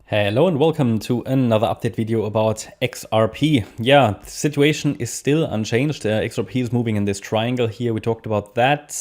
Hello and welcome to another update video about XRP. Yeah, the situation is still unchanged. XRP is moving in this triangle here. We talked about that.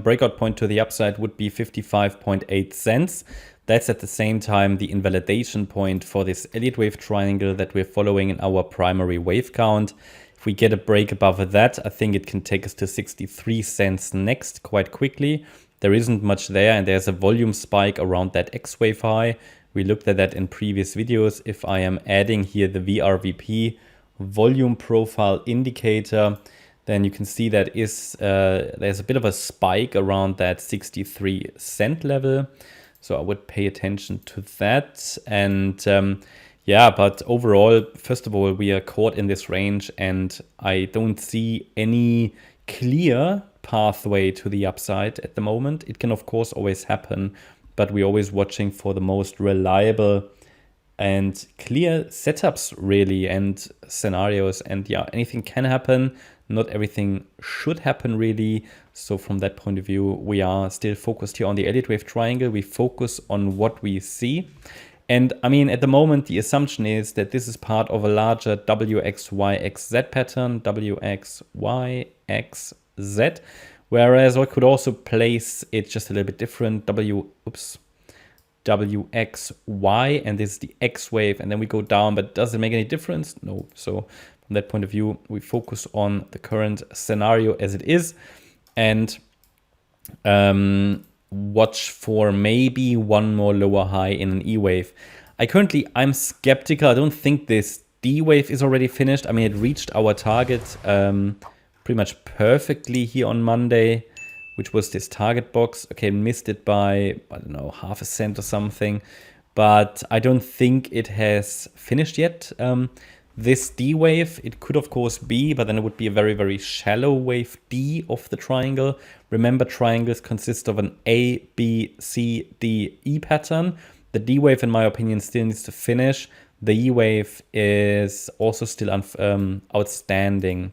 Breakout point to the upside would be 55.8 cents. That's at the same time the invalidation point for this Elliott Wave triangle that we're following in our primary wave count. If we get a break above that, I think it can take us to 63 cents next quite quickly. There isn't much there, and there's a volume spike around that X wave high. We looked at that in previous videos. If I am adding here the VRVP volume profile indicator, then you can see that there's a bit of a spike around that 63 cent level. So I would pay attention to that. And yeah, but overall, first of all, we are caught in this range and I don't see any clear pathway to the upside at the moment. It can of course always happen, but we're always watching for the most reliable and clear setups really and scenarios. And yeah, anything can happen. Not everything should happen really. So from that point of view, we are still focused here on the Elliott Wave triangle. We focus on what we see. And I mean, at the moment, the assumption is that this is part of a larger WXYXZ pattern, WXYXZ. Whereas I could also place it just a little bit different, WXY, and this is the X wave, and then we go down, but does it make any difference? No. So from that point of view, we focus on the current scenario as it is, and watch for maybe one more lower high in an E wave. I'm skeptical. I don't think this D wave is already finished. I mean, it reached our target pretty much perfectly here on Monday, which was this target box. Okay, missed it by, I don't know, half a cent or something, but I don't think it has finished yet. This D wave, it could of course be, but then it would be a very, very shallow wave D of the triangle. Remember, triangles consist of an A, B, C, D, E pattern. The D wave, in my opinion, still needs to finish. The E wave is also still outstanding.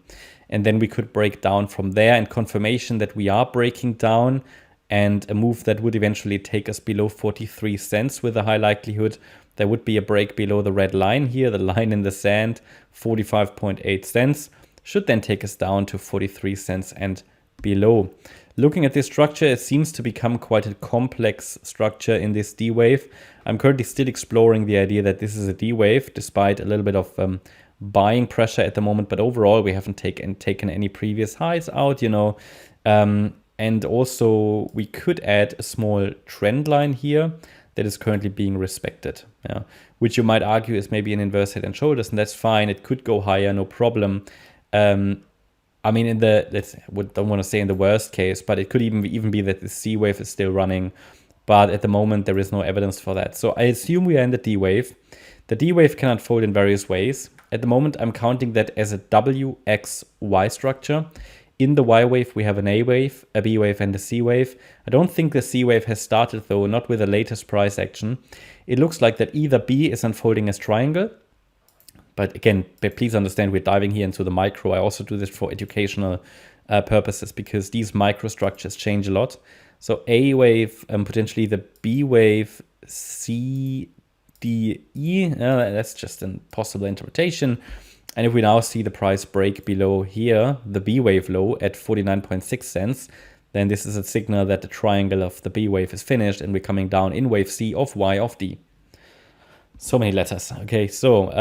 And then we could break down from there, and confirmation that we are breaking down, and a move that would eventually take us below 43 cents with a high likelihood. There would be a break below the red line here, the line in the sand, 45.8 cents, should then take us down to 43 cents and below. Looking at this structure, it seems to become quite a complex structure in this D wave. I'm currently still exploring the idea that this is a D wave, despite a little bit of buying pressure at the moment, but overall we haven't taken any previous highs out, and also we could add a small trend line here that is currently being respected, which you might argue is maybe an inverse head and shoulders, and that's fine. It could go higher, no problem. I mean, don't want to say in the worst case, but it could even be that the C wave is still running, but at the moment there is no evidence for that. So I assume we are in the D wave. The D wave can unfold in various ways. At the moment, I'm counting that as a WXY structure. In the Y wave, we have an A wave, a B wave, and a C wave. I don't think the C wave has started, though, not with the latest price action. It looks like that either B is unfolding as triangle. But again, please understand, we're diving here into the micro. I also do this for educational purposes because these microstructures change a lot. So A wave, potentially the B wave, C, D, E, that's just a possible interpretation. And if we now see the price break below here, the B wave low at 49.6 cents, then this is a signal that the triangle of the B wave is finished and we're coming down in wave C of Y of D. So many letters. Okay, so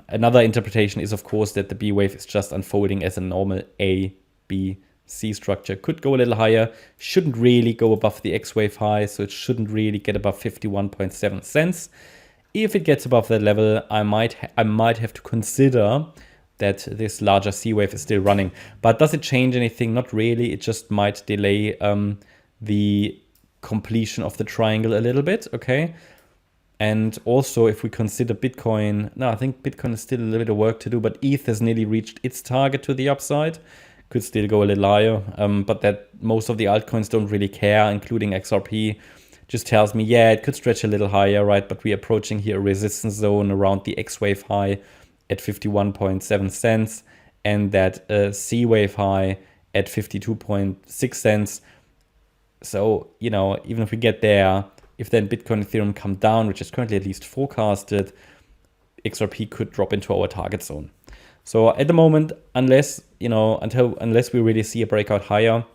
another interpretation is of course that the B wave is just unfolding as a normal A, B, C structure. Could go a little higher, shouldn't really go above the X wave high, so it shouldn't really get above 51.7 cents. If it gets above that level, I might have to consider that this larger C wave is still running. But does it change anything? Not really. It just might delay the completion of the triangle a little bit, okay? And also, if we consider Bitcoin, no, I think Bitcoin is still a little bit of work to do, but ETH has nearly reached its target to the upside. Could still go a little higher, but that most of the altcoins don't really care, including XRP. Just tells me, yeah, it could stretch a little higher, right? But we're approaching here a resistance zone around the X wave high at 51.7 cents and that C wave high at 52.6 cents. So, even if we get there, If then Bitcoin and Ethereum come down, which is currently at least forecasted, XRP could drop into our target zone. So at the moment, unless we really see a breakout higher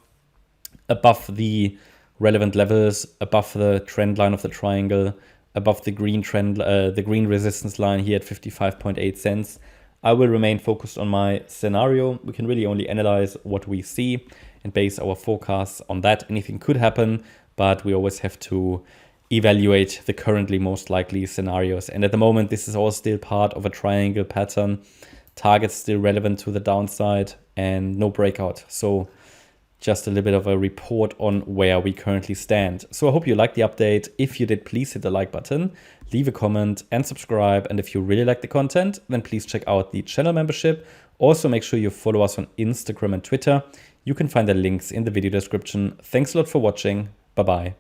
above the relevant levels, above the trend line of the triangle, above the green trend, the green resistance line here at 55.8 cents, I will remain focused on my scenario. We can really only analyze what we see and base our forecasts on that. Anything could happen, but we always have to evaluate the currently most likely scenarios. And at the moment, this is all still part of a triangle pattern. Targets still relevant to the downside and no breakout. So just a little bit of a report on where we currently stand. So I hope you liked the update. If you did, please hit the like button, leave a comment and subscribe. And if you really like the content, then please check out the channel membership. Also, make sure you follow us on Instagram and Twitter. You can find the links in the video description. Thanks a lot for watching. Bye-bye.